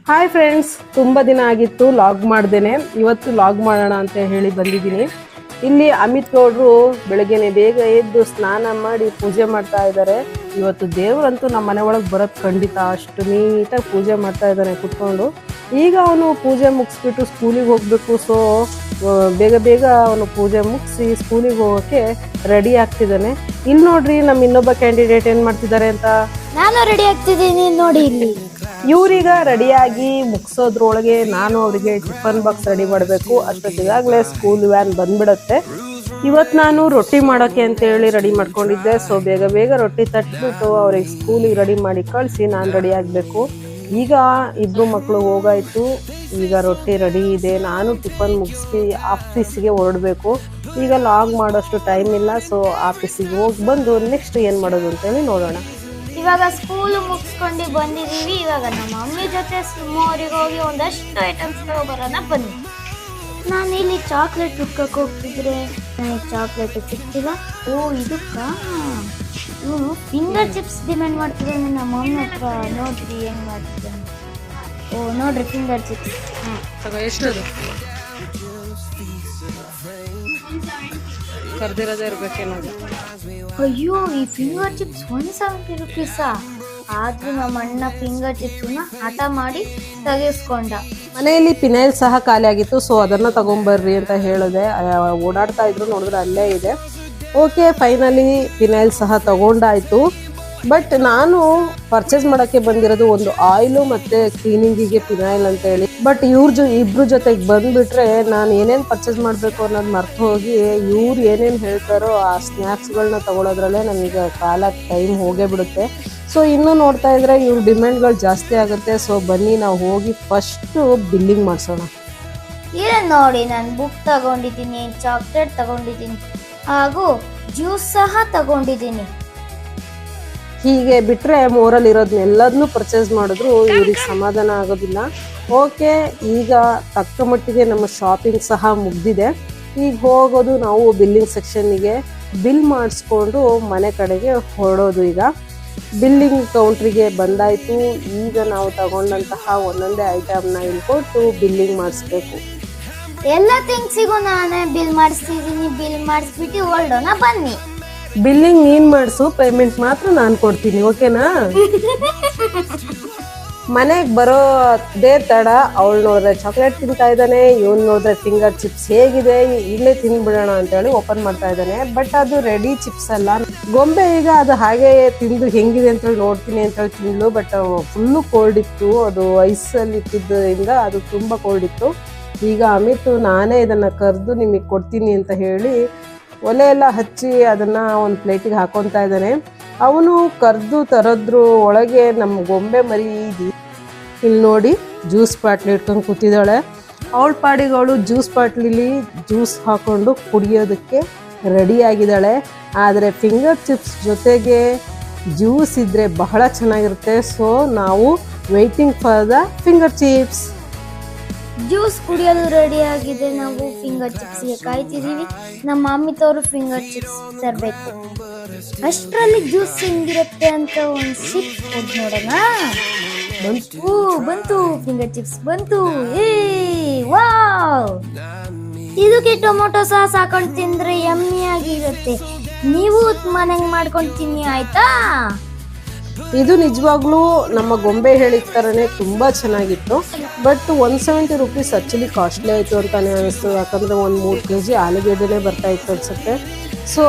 Hi friends, ತುಂಬ ದಿನ ಆಗಿತ್ತು ಲಾಗ್ ಮಾಡ್ದೇನೆ. ಇವತ್ತು ಲಾಗ್ ಮಾಡೋಣ ಅಂತ ಹೇಳಿ ಬಂದಿದ್ದೀನಿ. ಇಲ್ಲಿ ಅಮಿತ್ ಗೌಡ್ರು ಬೆಳಗ್ಗೆನೆ ಬೇಗ ಎದ್ದು ಸ್ನಾನ ಮಾಡಿ ಪೂಜೆ ಮಾಡ್ತಾ ಇದ್ದಾರೆ. ಇವತ್ತು ದೇವರಂತೂ ನಮ್ಮ ಮನೆ ಒಳಗೆ ಬರೋದು ಖಂಡಿತ, ಅಷ್ಟು ನೀಟಾಗಿ ಪೂಜೆ ಮಾಡ್ತಾ ಇದ್ದಾನೆ ಕುತ್ಕೊಂಡು. ಈಗ ಅವನು ಪೂಜೆ ಮುಗಿಸ್ಬಿಟ್ಟು ಸ್ಕೂಲಿಗೆ ಹೋಗಬೇಕು. ಸೊ ಬೇಗ ಬೇಗ ಅವನು ಪೂಜೆ ಮುಗಿಸಿ ಸ್ಕೂಲಿಗೆ ಹೋಗೋಕ್ಕೆ ರೆಡಿ ಆಗ್ತಿದ್ದಾನೆ. ಇಲ್ಲಿ ನೋಡ್ರಿ, ನಮ್ಮ ಇನ್ನೊಬ್ಬ ಕ್ಯಾಂಡಿಡೇಟ್ ಏನು ಮಾಡ್ತಿದ್ದಾರೆ ಅಂತ. ನಾನು ರೆಡಿ ಆಗ್ತಿದ್ದೀನಿ ನೋಡಿ. ಇಲ್ಲಿ ಇವ್ರೀಗ ರೆಡಿಯಾಗಿ ಮುಗಿಸೋದ್ರೊಳಗೆ ನಾನು ಅವರಿಗೆ ಟಿಫನ್ ಬಾಕ್ಸ್ ರೆಡಿ ಮಾಡಬೇಕು. ಅಷ್ಟೊತ್ತಿಗಾಗಲೇ ಸ್ಕೂಲ್ ವ್ಯಾನ್ ಬಂದ್ಬಿಡುತ್ತೆ. ಇವತ್ತು ನಾನು ರೊಟ್ಟಿ ಮಾಡೋಕ್ಕೆ ಅಂತೇಳಿ ರೆಡಿ ಮಾಡ್ಕೊಂಡಿದ್ದೆ. ಸೊ ಬೇಗ ಬೇಗ ರೊಟ್ಟಿ ತಟ್ಬಿಟ್ಟು ಅವ್ರಿಗೆ ಸ್ಕೂಲಿಗೆ ರೆಡಿ ಮಾಡಿ ಕಳಿಸಿ ನಾನು ರೆಡಿ ಆಗಬೇಕು. ಈಗ ಇಬ್ಬರು ಮಕ್ಕಳು ಹೋಗಾಯಿತು. ಈಗ ರೊಟ್ಟಿ ರೆಡಿ ಇದೆ. ನಾನು ಟಿಫನ್ ಮುಗಿಸಿ ಆಫೀಸಿಗೆ ಹೊರಡಬೇಕು. ಈಗ ಲಾಗ್ ಮಾಡೋಷ್ಟು ಟೈಮ್ ಇಲ್ಲ. ಸೊ ಆಫೀಸಿಗೆ ಹೋಗಿ ಬಂದು ನೆಕ್ಸ್ಟ್ ಏನು ಮಾಡೋದು ಅಂತೇಳಿ ನೋಡೋಣ. ಇವಾಗ ಸ್ಕೂಲ್ ಮುಗಿಸ್ಕೊಂಡು ಬಂದಿದ್ದೀವಿ. ಇವಾಗ ನಮ್ಮ ಮಮ್ಮಿ ಜೊತೆ ಸುಮ್ಮೋರಿಗೆ ಹೋಗಿ ಒಂದಷ್ಟು ಐಟಮ್ಸ್ ತಗೊಬರೋಣ ಬನ್ನಿ. ನಾನು ಇಲ್ಲಿ ಚಾಕ್ಲೇಟ್ ಹುಡ್ಕಕ್ಕೆ ಹೋಗ್ತಿದ್ರೆ ನನಗೆ ಚಾಕ್ಲೇಟ್ ಸಿಗ್ತಿಲ್ಲ. ಓ ಇದಕ್ಕ ಇವನು ಫಿಂಗರ್ ಚಿಪ್ಸ್ ಡಿಮ್ಯಾಂಡ್ ಮಾಡ್ತಿದ್ದಾನೆ ನಮ್ಮ ಮಮ್ಮಿ ಹತ್ರ. ನೋಡ್ರಿ ಹೆಂಗ್ ಮಾಡ್ತಿದ್ದಾನೆ. ಓ ನೋಡ್ರಿ ಫಿಂಗರ್ ಚಿಪ್ಸ್. ಎಷ್ಟದು ಕರ್ದಿರೋದೇ ಇರ್ಬೇಕೇನೋದು. ಅಯ್ಯೋ, ಈ ಫಿಂಗರ್ ಚಿಪ್ಸ್ 170 ರೂಪೀಸಾ? ಆದ್ರೂ ನಮ್ಮ ಅಣ್ಣ ಫಿಂಗರ್ ಚಿಪ್ಸ್ನ ಹಠ ಮಾಡಿ ತೆಗೆಸ್ಕೊಂಡ. ಮನೆಯಲ್ಲಿ ಪಿನೈಲ್ ಸಹ ಖಾಲಿ ಆಗಿತ್ತು. ಸೊ ಅದನ್ನ ತಗೊಂಬರ್ರಿ ಅಂತ ಹೇಳಿದೆ. ಓಡಾಡ್ತಾ ಇದ್ರು, ನೋಡಿದ್ರೆ ಅಲ್ಲೇ ಇದೆ. ಓಕೆ, ಫೈನಲಿ ಪಿನೈಲ್ ಸಹ ತಗೊಂಡಾಯ್ತು. ಬಟ್ ನಾನು ಪರ್ಚೇಸ್ ಮಾಡೋಕ್ಕೆ ಬಂದಿರೋದು ಒಂದು ಆಯಿಲು ಮತ್ತು ಕ್ಲೀನಿಂಗಿಗೆ ಪಿನೈಲ್ ಅಂತೇಳಿ. ಬಟ್ ಇಬ್ರು ಜೊತೆಗೆ ಬಂದುಬಿಟ್ರೆ ನಾನು ಏನೇನು ಪರ್ಚೇಸ್ ಮಾಡಬೇಕು ಅನ್ನೋದು ಮರ್ತು ಹೋಗಿ ಇವ್ರು ಏನೇನು ಹೇಳ್ತಾರೋ ಆ ಸ್ನ್ಯಾಕ್ಸ್ಗಳನ್ನ ತಗೊಳ್ಳೋದ್ರಲ್ಲೇ ನನಗೆ ಟೈಮ್ ಹೋಗೇ ಬಿಡುತ್ತೆ. ಸೊ ಇನ್ನೂ ನೋಡ್ತಾ ಇದ್ರೆ ಇವ್ರ ಡಿಮ್ಯಾಂಡ್ಗಳು ಜಾಸ್ತಿ ಆಗುತ್ತೆ. ಸೊ ಬನ್ನಿ ನಾವು ಹೋಗಿ ಫಸ್ಟು ಬಿಲ್ಲಿಂಗ್ ಮಾಡಿಸೋಣ. ಇಲ್ಲ ನೋಡಿ, ನಾನು ಬುಕ್ ತಗೊಂಡಿದ್ದೀನಿ, ಚಾಕ್ಲೇಟ್ ತಗೊಂಡಿದ್ದೀನಿ, ಹಾಗೂ ಜ್ಯೂಸ್ ಸಹ ತಗೊಂಡಿದ್ದೀನಿ. ಹೀಗೆ ಬಿಟ್ಟರೆ ಮೋರಲ್ಲಿ ಇರೋದನ್ನೆಲ್ಲದನ್ನೂ ಪರ್ಚೇಸ್ ಮಾಡಿದ್ರು ಇವ್ರಿಗೆ ಸಮಾಧಾನ ಆಗೋದಿಲ್ಲ. ಓಕೆ, ಈಗ ತಕ್ಕ ಮಟ್ಟಿಗೆ ನಮ್ಮ ಶಾಪಿಂಗ್ ಸಹ ಮುಗ್ದಿದೆ. ಈಗ ಹೋಗೋದು ನಾವು ಬಿಲ್ಲಿಂಗ್ ಸೆಕ್ಷನ್ನಿಗೆ. ಬಿಲ್ ಮಾಡಿಸ್ಕೊಂಡು ಮನೆ ಕಡೆಗೆ ಹೊರಡೋದು. ಈಗ ಬಿಲ್ಲಿಂಗ್ ಕೌಂಟ್ರಿಗೆ ಬಂದಾಯಿತು. ಈಗ ನಾವು ತಗೊಂಡಂತಹ ಒಂದೊಂದೇ ಐಟಮ್ನ ಇಲ್ಲಿ ಕೊಟ್ಟು ಬಿಲ್ಲಿಂಗ್ ಮಾಡಿಸ್ಬೇಕು. ಎಲ್ಲ ಥಿಂಗ್ಸಿಗೂ ನಾನೇ ಬಿಲ್ ಮಾಡಿಸ್ತಿದ್ದೀನಿ. ಬಿಲ್ ಮಾಡಿಸ್ಬಿಟ್ಟು ಹೊರಡೋಣ ಬನ್ನಿ. ಬಿಲ್ಲಿಂಗ್ ನೀನು ಮಾಡಿಸು, ಪೇಮೆಂಟ್ ಮಾತ್ರ ನಾನು ಕೊಡ್ತೀನಿ, ಓಕೆನಾ? ಮನೆಗೆ ಬರೋದೇ ತಡ. ಅವಳು ನೋಡಿದ್ರೆ ಚಾಕ್ಲೇಟ್ ತಿಂತಾ ಇದ್ದಾನೆ, ಇವನು ನೋಡಿದ್ರೆ ಫಿಂಗರ್ ಚಿಪ್ಸ್ ಹೇಗಿದೆ, ಇಲ್ಲೇ ತಿಂದ್ಬಿಡೋಣ ಅಂತೇಳಿ ಓಪನ್ ಮಾಡ್ತಾ ಇದ್ದಾನೆ. ಬಟ್ ಅದು ರೆಡಿ ಚಿಪ್ಸ್ ಅಲ್ಲ, ಗೊಂಬೆ. ಈಗ ಅದು ಹಾಗೆ ತಿಂದು ಹೆಂಗಿದೆ ಅಂತೇಳಿ ನೋಡ್ತೀನಿ ಅಂತೇಳಿ ತಿಂದ್ಲು. ಬಟ್ ಫುಲ್ಲು ಕೋಲ್ಡ್ ಇತ್ತು. ಅದು ಐಸಲ್ಲಿ ಇಟ್ಟಿದ್ದರಿಂದ ಅದು ತುಂಬ ಕೋಲ್ಡ್ ಇತ್ತು. ಈಗ ಅಮಿತ್ ನಾನೇ ಇದನ್ನು ಕರೆದು ನಿಮಗೆ ಕೊಡ್ತೀನಿ ಅಂತ ಹೇಳಿ ಒಲೆ ಎಲ್ಲ ಹಚ್ಚಿ ಅದನ್ನು ಒಂದು ಪ್ಲೇಟಿಗೆ ಹಾಕೊತಾ ಇದ್ದಾನೆ. ಅವನು ಕರೆದು ತರೋದ್ರ ಒಳಗೆ ನಮ್ಮ ಗೊಂಬೆ ಮರಿ ಇಲ್ಲಿ ನೋಡಿ ಜ್ಯೂಸ್ ಬಾಟ್ಲಿ ಇಟ್ಕೊಂಡು ಕೂತಿದ್ದಾಳೆ. ಅವಳ ಪಾಡಿಗೆ ಅವಳು ಜ್ಯೂಸ್ ಬಾಟ್ಲಿಲಿ ಜ್ಯೂಸ್ ಹಾಕ್ಕೊಂಡು ಕುಡಿಯೋದಕ್ಕೆ ರೆಡಿಯಾಗಿದ್ದಾಳೆ. ಆದರೆ ಫಿಂಗರ್ ಚಿಪ್ಸ್ ಜೊತೆಗೆ ಜ್ಯೂಸ್ ಇದ್ದರೆ ಬಹಳ ಚೆನ್ನಾಗಿರುತ್ತೆ. ಸೊ ನಾವು waiting for the finger chips. Juice ಕುಡಿಯೋದು ರೆಡಿ ಆಗಿದೆ. ನಾವು ಫಿಂಗರ್ ಚಿಪ್ಸ್ಗೆ ಕಾಯ್ತಿದ್ದೀವಿ. ನಮ್ಮ ಅಮ್ಮಿತವರು ಫಿಂಗರ್ ಚಿಪ್ಸ್ ತರಬೇಕು. ಅಷ್ಟರಲ್ಲಿ ಜ್ಯೂಸ್ ಹೆಂಗಿರುತ್ತೆ ಅಂತ ಒಂದು ಸಿಪ್ ಕೊಟ್ಟು ನೋಡೋಣ. ಬಂತು ಫಿಂಗರ್ ಚಿಪ್ಸ್ ಬಂತು. ವಾವ್! ಇದಕ್ಕೆ ಟೊಮೊಟೊ ಸಾಸ್ ಹಾಕೊಂಡು ತಿಂದ್ರೆ ಯಮ್ಮಿ ಆಗಿರುತ್ತೆ. ನೀವು ಮನೆಗೆ ಮಾಡ್ಕೊಂಡು ತಿನ್ನಿ, ಆಯ್ತಾ? ಇದು ನಿಜವಾಗ್ಲೂ ನಮ್ಮ ಗೊಂಬೆ ಹೇಳಿದ ಥರನೇ ತುಂಬ ಚೆನ್ನಾಗಿತ್ತು. ಬಟ್ 170 ರೂಪೀಸ್ ಆ್ಯಕ್ಚುಲಿ ಕಾಸ್ಟ್ಲಿ ಆಯಿತು ಅಂತಾನೆ ಅನಿಸ್ತು. ಯಾಕಂದರೆ ಒಂದು 3 kg ಆಲೂಗೆಡ್ಡೆನೇ ಬರ್ತಾ ಇತ್ತು ಅನಿಸುತ್ತೆ. ಸೊ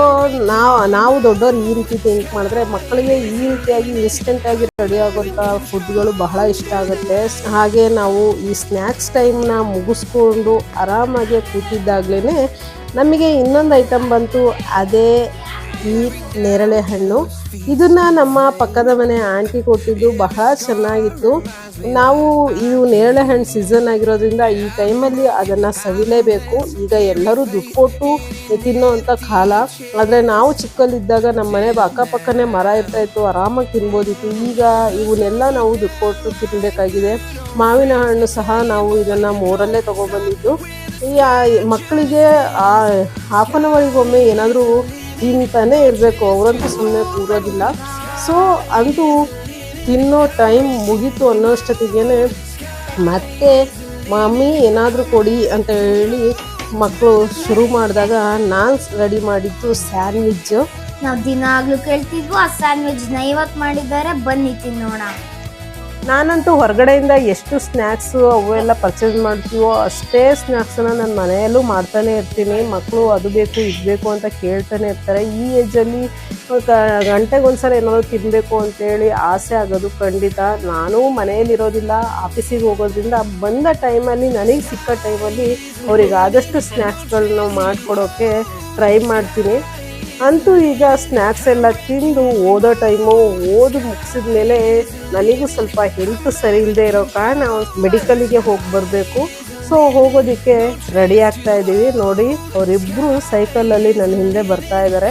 ನಾವು ದೊಡ್ಡವ್ರು ಈ ರೀತಿ ಥಿಂಕ್ ಮಾಡಿದ್ರೆ ಮಕ್ಕಳಿಗೆ ಈ ರೀತಿಯಾಗಿ ಇನ್ಸ್ಟೆಂಟಾಗಿ ರೆಡಿ ಆಗೋಂಥ ಫುಡ್ಗಳು ಬಹಳ ಇಷ್ಟ ಆಗುತ್ತೆ. ಹಾಗೆ ನಾವು ಈ ಸ್ನ್ಯಾಕ್ಸ್ ಟೈಮ್ನ ಮುಗಿಸ್ಕೊಂಡು ಆರಾಮಾಗಿ ಕೂತಿದ್ದಾಗಲೇ ನಮಗೆ ಇನ್ನೊಂದು ಐಟಮ್ ಬಂತು. ಅದೇ ಈ ನೇರಳೆ ಹಣ್ಣು. ಇದನ್ನು ನಮ್ಮ ಪಕ್ಕದ ಮನೆ ಆಂಟಿ ಕೊಟ್ಟಿದ್ದು ಬಹಳ ಚೆನ್ನಾಗಿತ್ತು. ನಾವು ಇವು ನೇರಳೆ ಹಣ್ಣು ಸೀಸನ್ ಆಗಿರೋದ್ರಿಂದ ಈ ಟೈಮಲ್ಲಿ ಅದನ್ನು ಸವಿಲೇಬೇಕು. ಈಗ ಎಲ್ಲರೂ ದುಡ್ಡು ಕೊಟ್ಟು ತಿನ್ನೋವಂಥ ಕಾಲ. ಆದರೆ ನಾವು ಚಿಕ್ಕಲ್ಲಿದ್ದಾಗ ನಮ್ಮ ಮನೆ ಅಕ್ಕಪಕ್ಕನೇ ಮರ ಇರ್ತಾಯಿತ್ತು, ಆರಾಮಾಗಿ ತಿನ್ಬೋದಿತ್ತು. ಈಗ ಇವನ್ನೆಲ್ಲ ನಾವು ದುಡ್ಡು ಕೊಟ್ಟು ತಿನ್ನಬೇಕಾಗಿದೆ. ಮಾವಿನ ಹಣ್ಣು ಸಹ ನಾವು ಇದನ್ನು ಮೋರಲ್ಲೇ ತೊಗೊಬಂದಿದ್ದು. ಈ ಮಕ್ಕಳಿಗೆ ಹಾಫ್ ಆನ್ ಅವರಿಗೊಮ್ಮೆ ಏನಾದರೂ ತಿಂತಾನೆ ಇರಬೇಕು. ಅವರಂತೂ ಸುಮ್ಮನೆ ಕೂರೋದಿಲ್ಲ. ಸೊ ಅಂತೂ ತಿನ್ನೋ ಟೈಮ್ ಮುಗೀತು ಅನ್ನೋಷ್ಟೊತ್ತಿಗೆ ಮತ್ತು ಮಮ್ಮಿ ಏನಾದರೂ ಕೊಡಿ ಅಂತ ಹೇಳಿ ಮಕ್ಕಳು ಶುರು ಮಾಡಿದಾಗ ನಾನು ರೆಡಿ ಮಾಡಿದ್ದು ಸ್ಯಾಂಡ್ವಿಚ್ಚು. ನಾವು ದಿನಾಗ್ಲೂ ಕೇಳ್ತಿದ್ವು ಆ ಸ್ಯಾಂಡ್ವಿಚ್ನ ಇವತ್ತು ಮಾಡಿದ್ದಾರೆ, ಬನ್ನಿ ತಿನ್ನೋಣ. ನಾನಂತೂ ಹೊರಗಡೆಯಿಂದ ಎಷ್ಟು ಸ್ನ್ಯಾಕ್ಸು ಅವೆಲ್ಲ ಪರ್ಚೇಸ್ ಮಾಡ್ತೀವೋ ಅಷ್ಟೇ ಸ್ನ್ಯಾಕ್ಸನ್ನ ನಾನು ಮನೆಯಲ್ಲೂ ಮಾಡ್ತಾನೆ ಇರ್ತೀನಿ. ಮಕ್ಕಳು ಅದು ಬೇಕು ಇದು ಬೇಕು ಅಂತ ಕೇಳ್ತಾನೆ ಇರ್ತಾರೆ. ಈ ಏಜಲ್ಲಿ ಗಂಟೆಗೊಂದ್ಸಲ ಏನಾದರೂ ತಿನ್ನಬೇಕು ಅಂತೇಳಿ ಆಸೆ ಆಗೋದು ಖಂಡಿತ. ನಾನು ಮನೆಯಲ್ಲಿರೋದಿಲ್ಲ, ಆಫೀಸಿಗೆ ಹೋಗೋದ್ರಿಂದ ಬಂದ ಟೈಮಲ್ಲಿ ನನಗೆ ಸಿಕ್ಕ ಟೈಮಲ್ಲಿ ಅವ್ರಿಗೆ ಆದಷ್ಟು ಸ್ನ್ಯಾಕ್ಸ್ಗಳನ್ನ ಮಾಡಿಕೊಡೋಕ್ಕೆ ಟ್ರೈ ಮಾಡ್ತೀನಿ. ಅಂತೂ ಈಗ ಸ್ನ್ಯಾಕ್ಸ್ ಎಲ್ಲ ತಿಂದು ಓದೋ ಟೈಮು ಮುಗಿಸಿದ ಮೇಲೆ ನನಗೂ ಸ್ವಲ್ಪ ಹೆಲ್ತ್ ಸರಿ ಇಲ್ಲದೆ ಇರೋ ಕಾರಣ ಮೆಡಿಕಲಿಗೆ ಹೋಗಿ ಬರಬೇಕು. ಸೊ ಹೋಗೋದಕ್ಕೆ ರೆಡಿ ಆಗ್ತಾ ಇದ್ದೀವಿ. ನೋಡಿ ಅವರಿಬ್ಬರು ಸೈಕಲಲ್ಲಿ ನನ್ನ ಹಿಂದೆ ಬರ್ತಾ ಇದ್ದಾರೆ.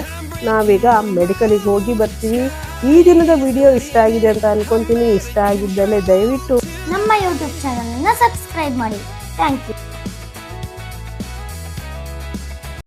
ನಾವೀಗ ಮೆಡಿಕಲಿಗೆ ಹೋಗಿ ಬರ್ತೀವಿ. ಈ ದಿನದ ವಿಡಿಯೋ ಇಷ್ಟ ಆಗಿದೆ ಅಂತ ಅನ್ಕೊತೀನಿ. ಇಷ್ಟ ಆಗಿದ್ದಲ್ಲಿ ದಯವಿಟ್ಟು ನಮ್ಮ ಯೂಟ್ಯೂಬ್ ಚಾನಲನ್ನು ಸಬ್ಸ್ಕ್ರೈಬ್ ಮಾಡಿ. Thank you.